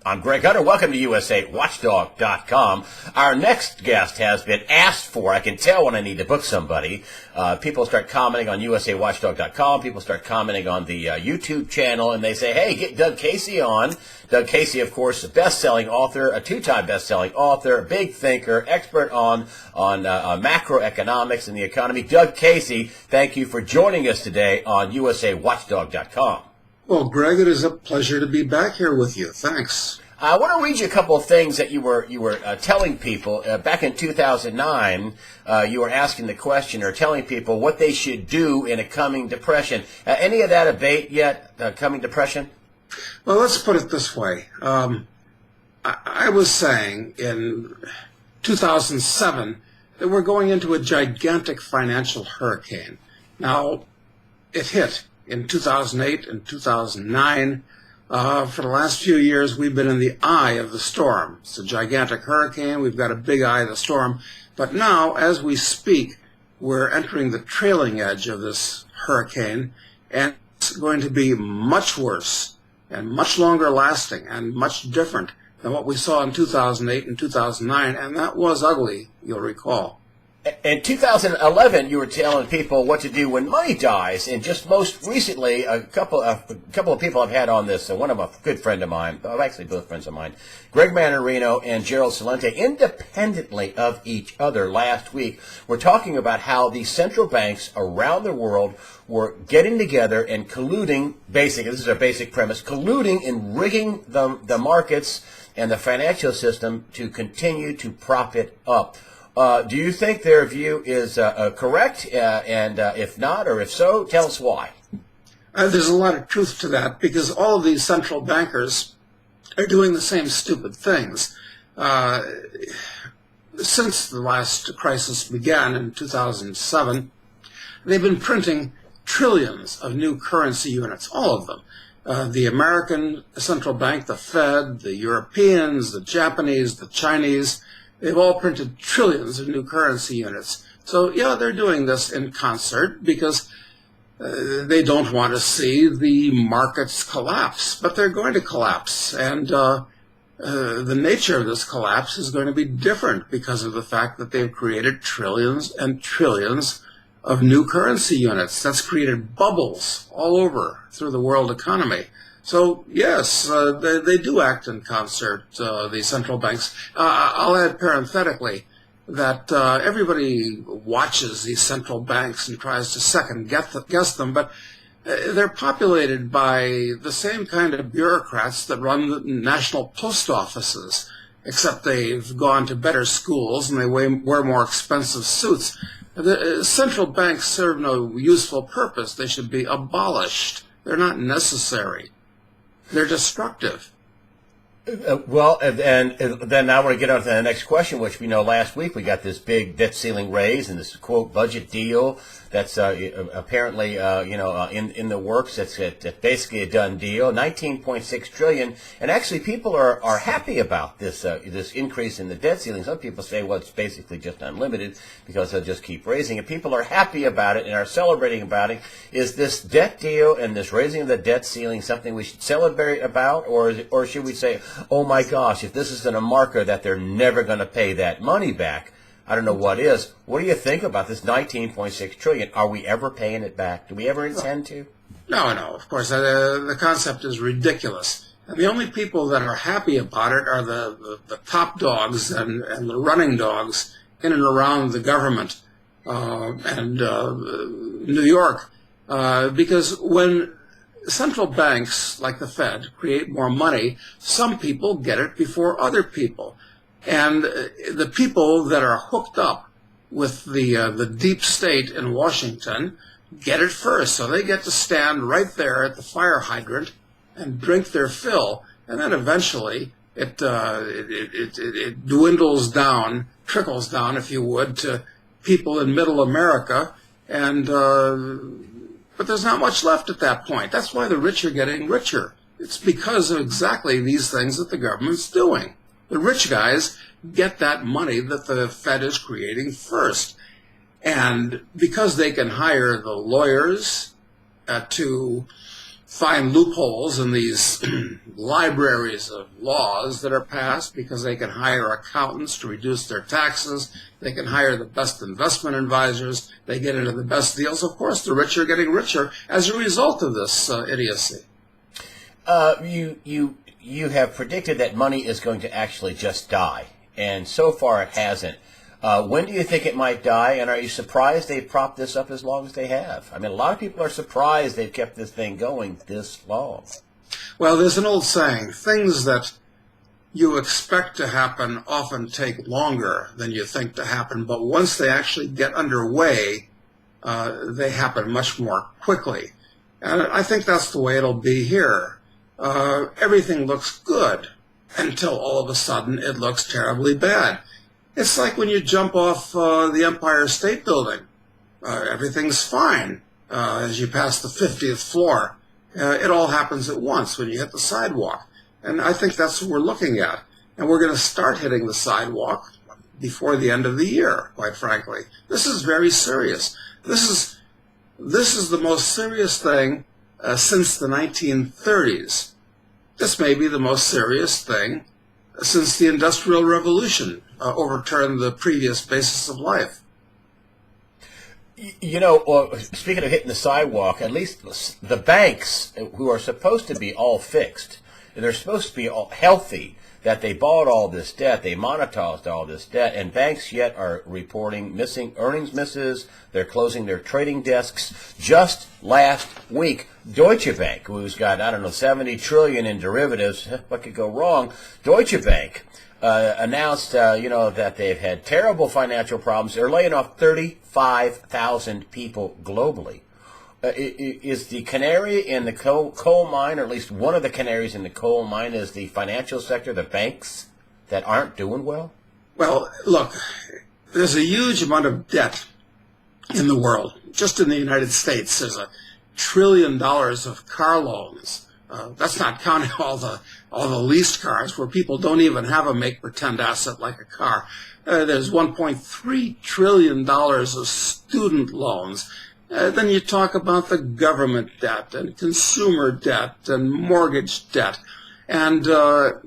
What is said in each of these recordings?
I'm Greg Hunter. Welcome to USAWatchdog.com. Our next guest has been asked for. I can tell when I need to book somebody. People start commenting on USAWatchdog.com. People start commenting on the YouTube channel, and they say, hey, get Doug Casey on. Doug Casey, of course, a best-selling author, a two-time best-selling author, big thinker, expert on macroeconomics and the economy. Doug Casey, thank you for joining us today on USAWatchdog.com. Well, Greg, it is a pleasure to be back here with you. Thanks. I want to read you a couple of things that you were telling people back in 2009. You were asking the question or telling people what they should do in a coming depression. Any of that abate yet? Coming depression? Well, let's put it this way. I was saying in 2007 that we're going into a gigantic financial hurricane. Now, it hit in 2008 and 2009. For the last few years, we've been in the eye of the storm. It's a gigantic hurricane. We've got a big eye of the storm. But now, as we speak, we're entering the trailing edge of this hurricane, and it's going to be much worse and much longer lasting and much different than what we saw in 2008 and 2009, and that was ugly, you'll recall. In 2011, you were telling people what to do when money dies, and just most recently, a couple of people I've had on this. One of them, a good friend of mine, actually both friends of mine, Greg Manarino and Gerald Celente, independently of each other last week, were talking about how the central banks around the world were getting together and colluding. Basically, this is a basic premise: colluding and rigging the markets and the financial system to continue to prop it up. Do you think their view is correct? And if not, or if so, tell us why. There's a lot of truth to that, because all of these central bankers are doing the same stupid things. Since the last crisis began in 2007, they've been printing trillions of new currency units, all of them. The American central bank, the Fed, the Europeans, the Japanese, the Chinese, they've all printed trillions of new currency units. So, yeah, they're doing this in concert because they don't want to see the markets collapse. But they're going to collapse. And the nature of this collapse is going to be different because of the fact that they've created trillions and trillions of new currency units. That's created bubbles all over through the world economy. So, yes, they do act in concert, the central banks. I'll add parenthetically that everybody watches these central banks and tries to second-guess them, but they're populated by the same kind of bureaucrats that run the national post offices, except they've gone to better schools and they wear more expensive suits. The central banks serve no useful purpose. They should be abolished. They're not necessary. They're destructive. Well, and then now we're going to get on to the next question, which we know last week we got this big debt ceiling raise and this, quote, budget deal that's apparently, in the works. It's basically a done deal, $19.6 trillion. And actually people are happy about this increase in the debt ceiling. Some people say, well, it's basically just unlimited because they'll just keep raising it. People are happy about it and are celebrating about it. Is this debt deal and this raising of the debt ceiling something we should celebrate about, or should we say, oh my gosh, if this isn't a marker that they're never going to pay that money back, I don't know what is. What do you think about this $19.6 trillion? Are we ever paying it back? Do we ever intend to? No, of course. The concept is ridiculous. And the only people that are happy about it are the top dogs and the running dogs in and around the government and New York. Because when central banks, like the Fed, create more money, some people get it before other people. And the people that are hooked up with the deep state in Washington get it first. So they get to stand right there at the fire hydrant and drink their fill. And then eventually it dwindles down, trickles down, if you would, to people in middle America. And but there's not much left at that point. That's why the rich are getting richer. It's because of exactly these things that the government's doing. The rich guys get that money that the Fed is creating first. And because they can hire the lawyers to find loopholes in these libraries of laws that are passed because they can hire accountants to reduce their taxes. They can hire the best investment advisors. They get into the best deals. Of course, the rich are getting richer as a result of this idiocy. You have predicted that money is going to actually just die, and so far it hasn't. When do you think it might die, and are you surprised they've propped this up as long as they have? I mean, a lot of people are surprised they've kept this thing going this long. Well, there's an old saying, things that you expect to happen often take longer than you think to happen, but once they actually get underway, they happen much more quickly. And I think that's the way it'll be here. Everything looks good until all of a sudden it looks terribly bad. It's like when you jump off the Empire State Building. Everything's fine as you pass the 50th floor. It all happens at once when you hit the sidewalk. And I think that's what we're looking at. And we're going to start hitting the sidewalk before the end of the year, quite frankly. This is very serious. This is the most serious thing since the 1930s. This may be the most serious thing since the Industrial Revolution overturned the previous basis of life. You know, speaking of hitting the sidewalk, at least the banks, who are supposed to be all fixed, they're supposed to be all healthy, that they bought all this debt, they monetized all this debt, and banks yet are reporting missing earnings misses. They're closing their trading desks. Just last week, Deutsche Bank, who's got, 70 trillion in derivatives, what could go wrong? Deutsche Bank announced, that they've had terrible financial problems. They're laying off 35,000 people globally. Is the canary in the coal mine, or at least one of the canaries in the coal mine, is the financial sector, the banks that aren't doing well? Well, look, there's a huge amount of debt in the world. Just in the United States, there's $1 trillion of car loans. That's not counting all the leased cars where people don't even have a make-pretend asset like a car. There's $1.3 trillion of student loans. Then you talk about the government debt and consumer debt and mortgage debt. And, of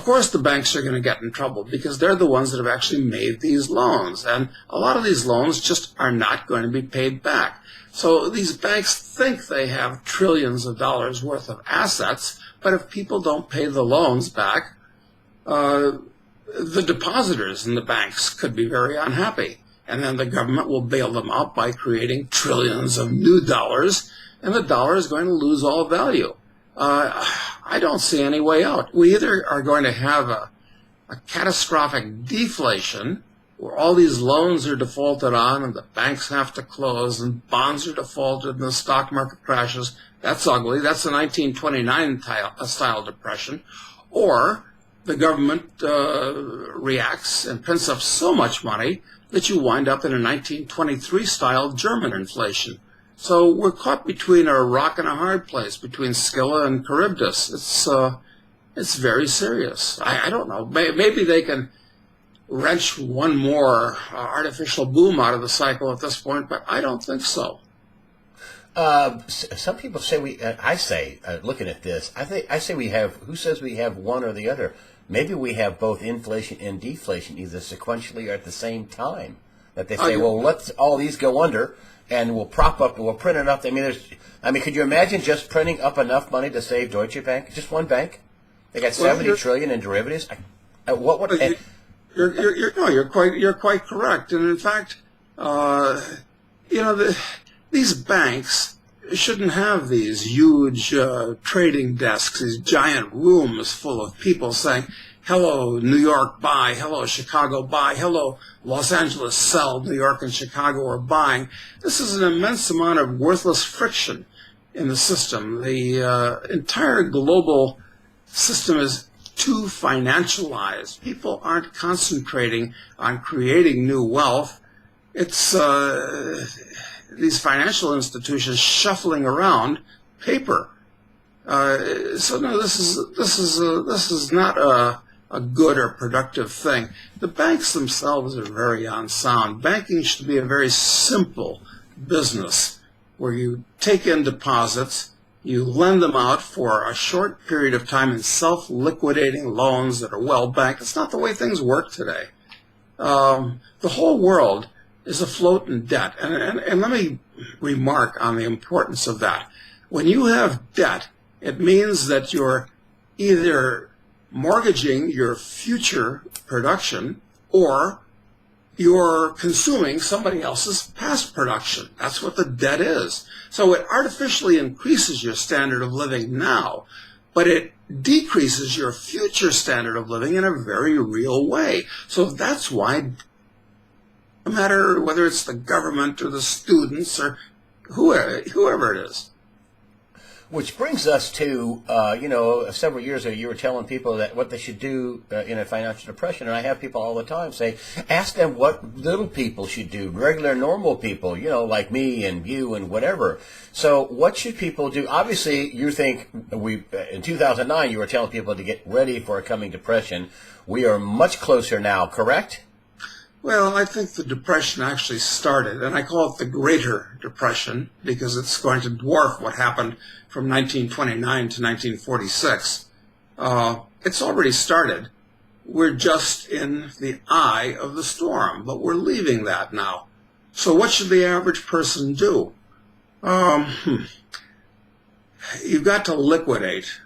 course, the banks are going to get in trouble because they're the ones that have actually made these loans. And a lot of these loans just are not going to be paid back. So these banks think they have trillions of dollars worth of assets, but if people don't pay the loans back, the depositors in the banks could be very unhappy. And then the government will bail them out by creating trillions of new dollars, and the dollar is going to lose all value. I don't see any way out. We either are going to have a catastrophic deflation, where all these loans are defaulted on and the banks have to close and bonds are defaulted and the stock market crashes. That's ugly. That's a 1929 style depression. Or the government reacts and prints up so much money that you wind up in a 1923 style German inflation. So we're caught between a rock and a hard place, between Scylla and Charybdis. It's very serious. I don't know. Maybe they can wrench one more artificial boom out of the cycle at this point, but I don't think so. Some people say I say, looking at this, I say we have. Who says we have one or the other? Maybe we have both inflation and deflation, either sequentially or at the same time. That they say, well, let's all these go under, and we'll prop up, we'll print it up. I mean, could you imagine just printing up enough money to save Deutsche Bank? Just one bank? They got 70 trillion in derivatives. What would? You're quite correct, and in fact, these banks shouldn't have these huge trading desks, these giant rooms full of people saying, hello, New York, buy. Hello, Chicago, buy. Hello, Los Angeles, sell. New York and Chicago are buying. This is an immense amount of worthless friction in the system. The entire global system is too financialized. People aren't concentrating on creating new wealth. It's these financial institutions shuffling around paper. So no, this is not a good or productive thing. The banks themselves are very unsound. Banking should be a very simple business. where you take in deposits, you lend them out for a short period of time in self-liquidating loans that are well banked. It's not the way things work today. The whole world is afloat in debt. And let me remark on the importance of that. When you have debt, it means that you're either mortgaging your future production or you're consuming somebody else's past production. That's what the debt is. So it artificially increases your standard of living now, but it decreases your future standard of living in a very real way. So that's why, no matter whether it's the government or the students or whoever it is. Which brings us to, several years ago, you were telling people that what they should do in a financial depression. And I have people all the time say, ask them what little people should do, regular, normal people, like me and you and whatever. So what should people do? Obviously, you think in 2009, you were telling people to get ready for a coming depression. We are much closer now, correct? Well, I think the Depression actually started, and I call it the Greater Depression because it's going to dwarf what happened from 1929 to 1946. It's already started. We're just in the eye of the storm, but we're leaving that now. So what should the average person do? You've got to liquidate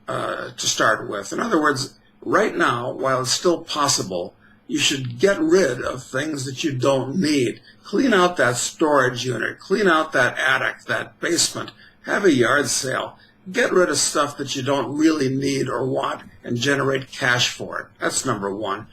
to start with. In other words, right now, while it's still possible, you should get rid of things that you don't need. Clean out that storage unit. Clean out that attic, that basement. Have a yard sale. Get rid of stuff that you don't really need or want and generate cash for it. That's number one.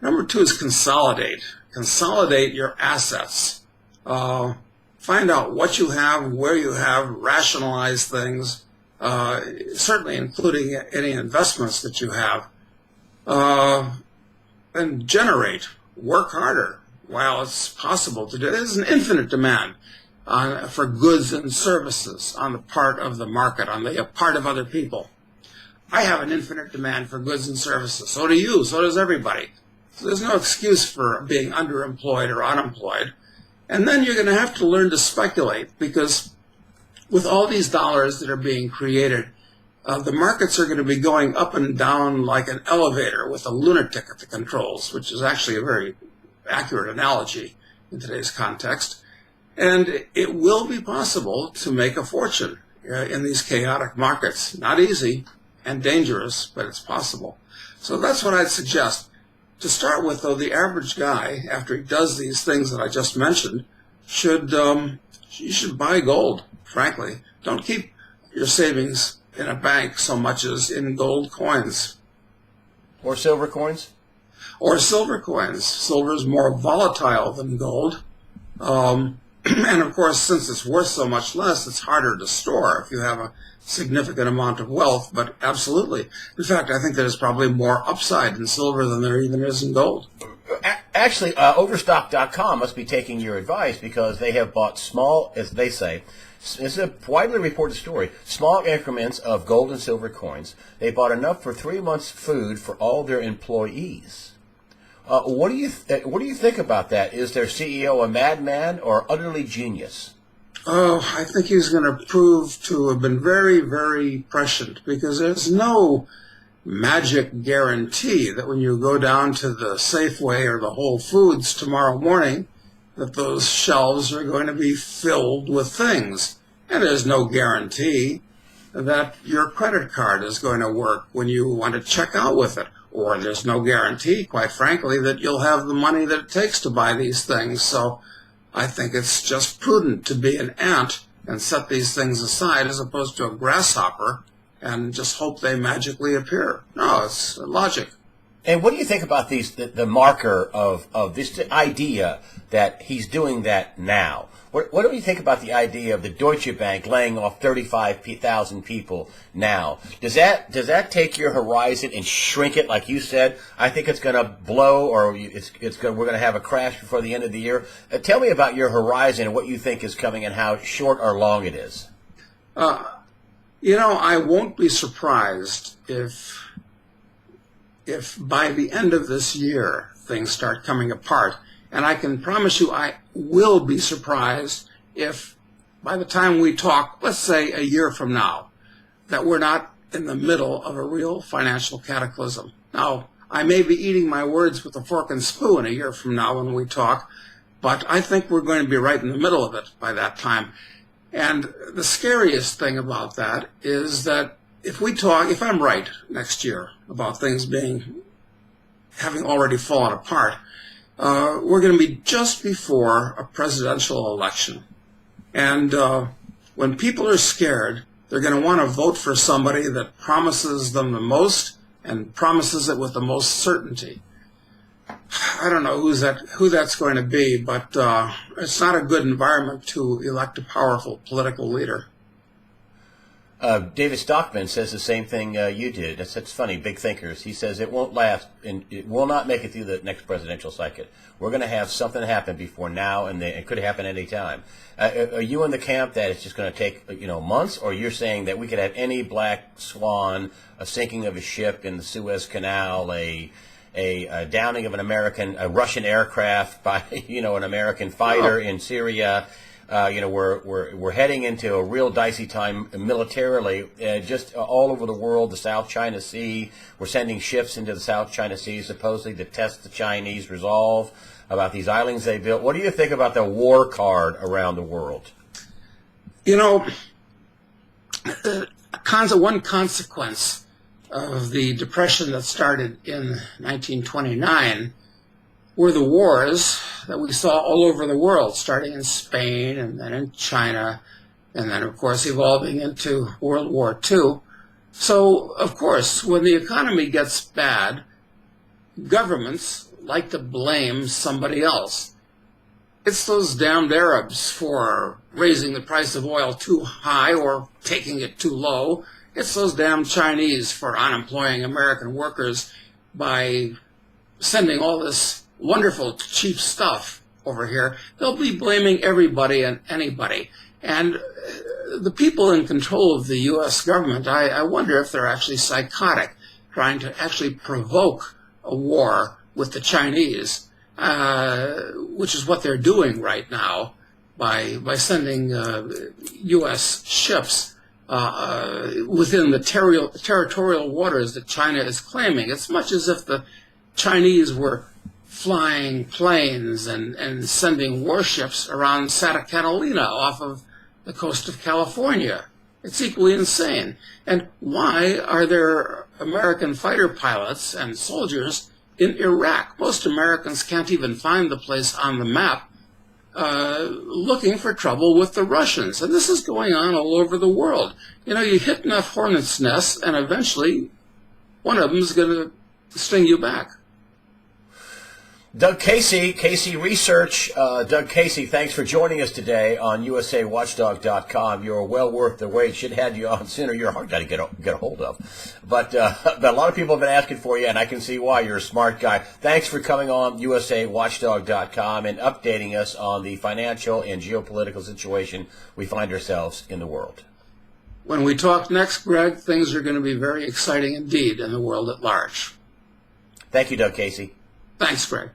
Number two is consolidate. Consolidate your assets. Find out what you have, where you have, rationalize things, certainly including any investments that you have. And generate, work harder while it's possible to do. There's an infinite demand for goods and services on the part of the market, on the part of other people. I have an infinite demand for goods and services. So do you. So does everybody. So there's no excuse for being underemployed or unemployed. And then you're going to have to learn to speculate because with all these dollars that are being created, the markets are going to be going up and down like an elevator with a lunatic at the controls, which is actually a very accurate analogy in today's context. And it will be possible to make a fortune in these chaotic markets. Not easy and dangerous, but it's possible. So that's what I'd suggest. To start with, though, the average guy, after he does these things that I just mentioned, you should buy gold, frankly. Don't keep your savings in a bank so much as in gold coins. Or silver coins? Or silver coins. Silver is more volatile than gold. And of course, since it's worth so much less, it's harder to store if you have a significant amount of wealth, but absolutely. In fact, I think there's probably more upside in silver than there even is in gold. Actually, Overstock.com must be taking your advice because they have bought small, as they say, it's a widely reported story, small increments of gold and silver coins. They bought enough for 3 months' food for all their employees. What do you think about that? Is their CEO a madman or utterly genius? Oh, I think he's going to prove to have been very, very prescient because there's no magic guarantee that when you go down to the Safeway or the Whole Foods tomorrow morning that those shelves are going to be filled with things. And there's no guarantee that your credit card is going to work when you want to check out with it. Or there's no guarantee, quite frankly, that you'll have the money that it takes to buy these things. So I think it's just prudent to be an ant and set these things aside as opposed to a grasshopper and just hope they magically appear. No, it's logic. And what do you think about the marker of this idea that he's doing that now? What do you think about the idea of the Deutsche Bank laying off 35,000 people now? Does that take your horizon and shrink it, like you said? I think it's going to blow, or we're going to have a crash before the end of the year. Tell me about your horizon and what you think is coming and how short or long it is. I won't be surprised if by the end of this year things start coming apart. And I can promise you I will be surprised if by the time we talk, let's say a year from now, that we're not in the middle of a real financial cataclysm. Now, I may be eating my words with a fork and spoon a year from now when we talk, but I think we're going to be right in the middle of it by that time. And the scariest thing about that is that if I'm right next year about things having already fallen apart, we're going to be just before a presidential election. And when people are scared, they're going to want to vote for somebody that promises them the most and promises it with the most certainty. I don't know who that's going to be, but it's not a good environment to elect a powerful political leader. David Stockman says the same thing you did. That's funny, big thinkers. He says it won't last, and it will not make it through the next presidential cycle. We're going to have something happen before now, and it could happen any time. Are you in the camp that it's just going to take months, or you're saying that we could have any black swan, a sinking of a ship in the Suez Canal, a downing of a Russian aircraft by an American fighter in Syria? We're heading into a real dicey time militarily, just all over the world. The South China Sea, we're sending ships into the South China Sea supposedly to test the Chinese resolve about these islands they built. What do you think about the war card around the world? One consequence of the depression that started in 1929 were the wars that we saw all over the world, starting in Spain and then in China, and then, of course, evolving into World War II. So, of course, when the economy gets bad, governments like to blame somebody else. It's those damned Arabs for raising the price of oil too high or taking it too low. It's those damn Chinese for unemploying American workers by sending all this wonderful cheap stuff over here. They'll be blaming everybody and anybody. And the people in control of the U.S. government, I wonder if they're actually psychotic, trying to actually provoke a war with the Chinese, which is what they're doing right now by sending U.S. ships within the territorial waters that China is claiming. It's much as if the Chinese were flying planes and sending warships around Santa Catalina off of the coast of California. It's equally insane. And why are there American fighter pilots and soldiers in Iraq? Most Americans can't even find the place on the map, looking for trouble with the Russians. And this is going on all over the world. You hit enough hornets' nests, and eventually one of them is going to sting you back. Doug Casey, Casey Research. Doug Casey, thanks for joining us today on USAWatchdog.com. You're well worth the wait. Should have had you on sooner. You're hard guy to get a hold of. But a lot of people have been asking for you, and I can see why. You're a smart guy. Thanks for coming on USAWatchdog.com and updating us on the financial and geopolitical situation we find ourselves in the world. When we talk next, Greg, things are going to be very exciting indeed in the world at large. Thank you, Doug Casey. Thanks, Greg.